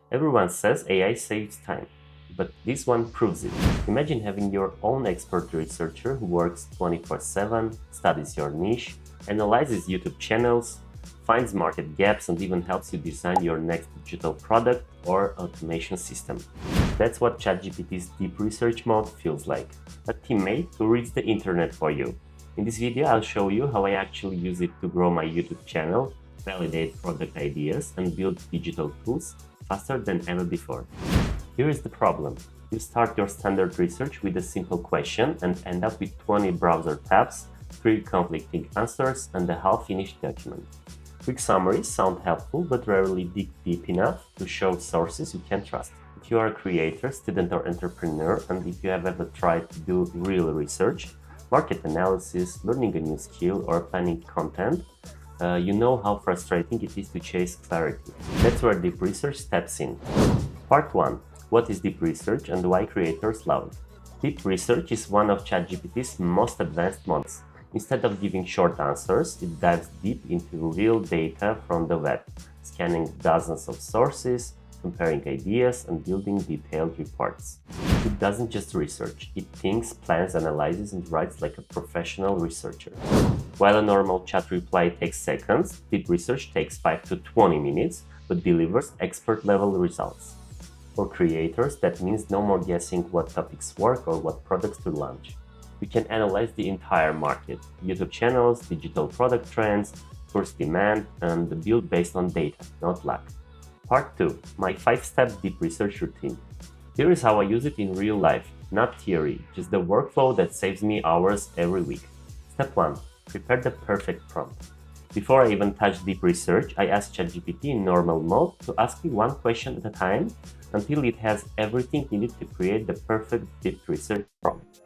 Everyone says AI saves time, but this one proves it. Imagine having your own expert researcher who works 24/7, studies your niche, analyzes YouTube channels, finds market gaps, and even helps you design your next digital product or automation system. That's what ChatGPT's Deep Research mode feels like. A teammate who reads the internet for you. In this video, I'll show you how I actually use it to grow my YouTube channel, validate product ideas, and build digital tools faster than ever before. Here is the problem. You start your standard research with a simple question and end up with 20 browser tabs, 3 conflicting answers, and a half-finished document. Quick summaries sound helpful but rarely dig deep enough to show sources you can trust. If you are a creator, student, or entrepreneur, and if you have ever tried to do real research, market analysis, learning a new skill, or planning content, you know how frustrating it is to chase clarity. That's where Deep Research steps in. Part 1. What is Deep Research and why creators love it? Deep Research is one of ChatGPT's most advanced models. Instead of giving short answers, it dives deep into real data from the web, scanning dozens of sources, comparing ideas, and building detailed reports. It doesn't just research, it thinks, plans, analyzes, and writes like a professional researcher. While a normal chat reply takes seconds, Deep Research takes 5 to 20 minutes, but delivers expert-level results. For creators, that means no more guessing what topics work or what products to launch. We can analyze the entire market, YouTube channels, digital product trends, course demand, and build based on data, not luck. Part 2. My 5-step Deep Research routine. Here is how I use it in real life, not theory, just the workflow that saves me hours every week. Step 1. Prepare the perfect prompt. Before I even touch Deep Research, I ask ChatGPT in normal mode to ask me one question at a time until it has everything needed to create the perfect Deep Research prompt.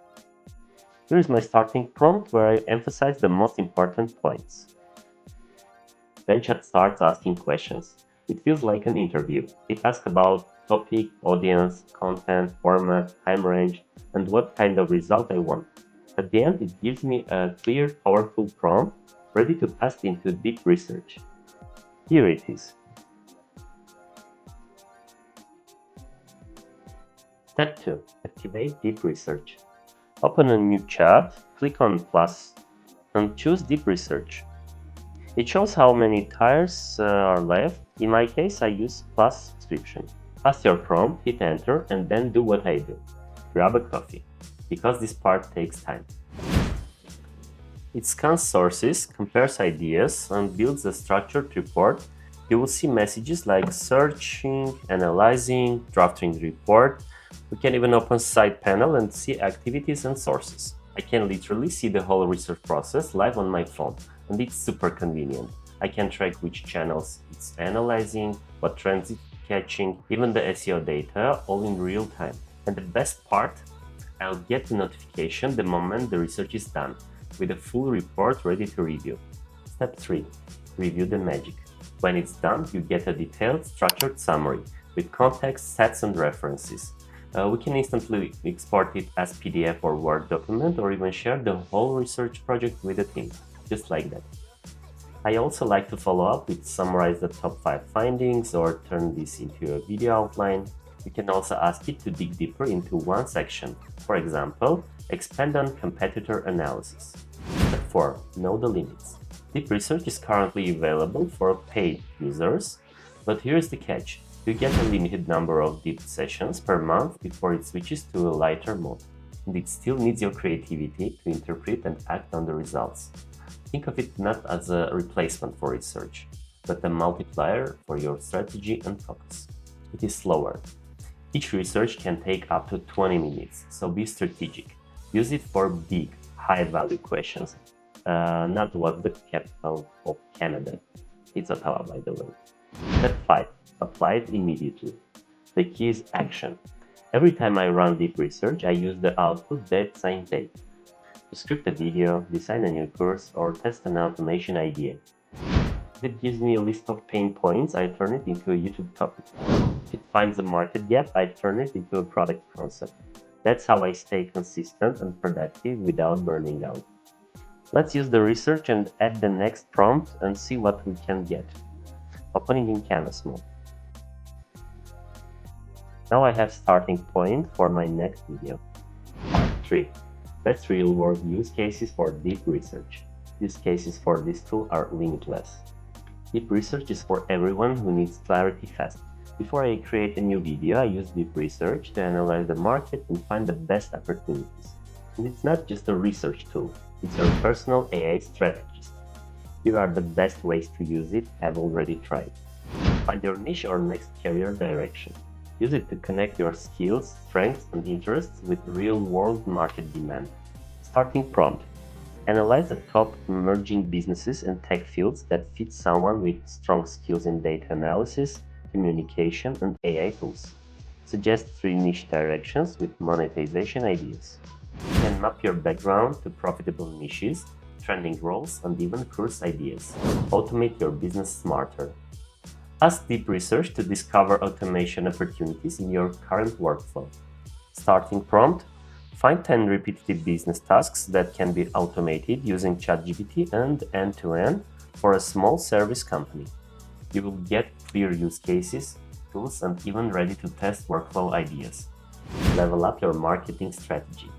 Here is my starting prompt where I emphasize the most important points. Then Chat starts asking questions. It feels like an interview. It asks about topic, audience, content, format, time range, and what kind of result I want. At the end, it gives me a clear, powerful prompt ready to pass into Deep Research. Here it is. Step 2. Activate Deep Research. Open a new chat, click on plus, and choose Deep Research. It shows how many tires are left. In my case, I use plus subscription. Pass your prompt, hit enter, and then do what I do. Grab a coffee, because this part takes time. It scans sources, compares ideas, and builds a structured report. You will see messages like searching, analyzing, drafting report. We can even open side panel and see activities and sources. I can literally see the whole research process live on my phone, and it's super convenient. I can track which channels it's analyzing, what trends it's catching, even the SEO data, all in real time. And the best part, I'll get a notification the moment the research is done, with a full report ready to review. Step 3. Review the magic. When it's done, you get a detailed, structured summary with context, stats, and references. We can instantly export it as PDF or Word document, or even share the whole research project with the team, just like that. I also like to follow up with summarize the top 5 findings or turn this into a video outline. You can also ask it to dig deeper into one section. For example, expand on competitor analysis. Step 4. Know the limits. Deep Research is currently available for paid users, but here's the catch. You get a limited number of deep sessions per month before it switches to a lighter mode, and it still needs your creativity to interpret and act on the results. Think of it not as a replacement for research, but a multiplier for your strategy and focus. It is slower. Each research can take up to 20 minutes, so be strategic. Use it for big, high-value questions, not what's the capital of Canada. It's Ottawa, by the way. Step 5. Apply it immediately. The key is action. Every time I run Deep Research, I use the output that same day to script a video, design a new course, or test an automation idea. If it gives me a list of pain points, I turn it into a YouTube topic. If it finds a market gap, I turn it into a product concept. That's how I stay consistent and productive without burning out. Let's use the research and add the next prompt and see what we can get. Opening in Canvas mode. Now I have starting point for my next video. 3. Best real-world use cases for deep research. Use cases for this tool are limitless. Deep research is for everyone who needs clarity fast. Before I create a new video, I use deep research to analyze the market and find the best opportunities. And it's not just a research tool, it's your personal AI strategist. Here are the best ways to use it I have already tried. Find your niche or next career direction. Use it to connect your skills, strengths, and interests with real-world market demand. Starting prompt. Analyze the top emerging businesses and tech fields that fit someone with strong skills in data analysis, communication, and AI tools. Suggest 3 niche directions with monetization ideas. You can map your background to profitable niches, trending roles, and even course ideas. Automate your business smarter. Ask deep research to discover automation opportunities in your current workflow. Starting prompt. Find 10 repetitive business tasks that can be automated using ChatGPT and end-to-end for a small service company. You will get clear use cases, tools, and even ready-to-test workflow ideas. Level up your marketing strategy.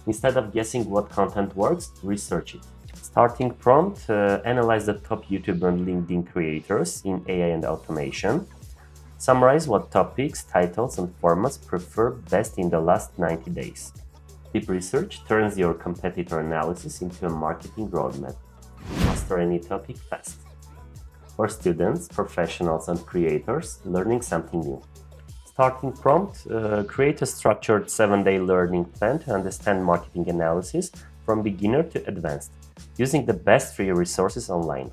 Instead of guessing what content works, research it. Starting prompt, analyze the top YouTube and LinkedIn creators in AI and automation. Summarize what topics, titles, and formats prefer best in the last 90 days. Deep research turns your competitor analysis into a marketing roadmap. Master any topic fast. For students, professionals, and creators learning something new. Starting prompt, create a structured 7-day learning plan to understand marketing analysis from beginner to advanced, using the best free resources online.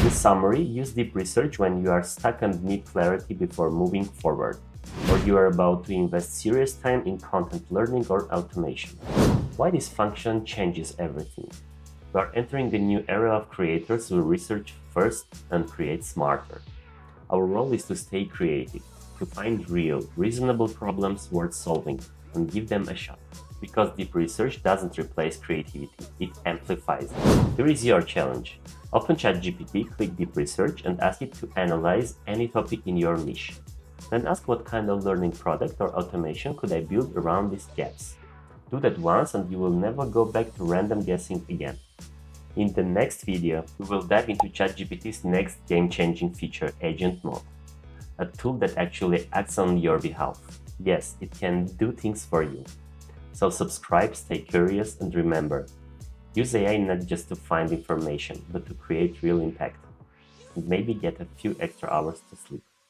In summary, use deep research when you are stuck and need clarity before moving forward, or you are about to invest serious time in content learning or automation. Why this function changes everything. We are entering a new era of creators who research first and create smarter. Our role is to stay creative, to find real, reasonable problems worth solving and give them a shot. Because deep research doesn't replace creativity, it amplifies it. Here is your challenge. Open ChatGPT, click Deep Research, and ask it to analyze any topic in your niche. Then ask what kind of learning product or automation could I build around these gaps. Do that once and you will never go back to random guessing again. In the next video, we will dive into ChatGPT's next game-changing feature, Agent Mode, a tool that actually acts on your behalf. Yes, it can do things for you. So subscribe, stay curious, and remember, use AI not just to find information, but to create real impact, and maybe get a few extra hours to sleep.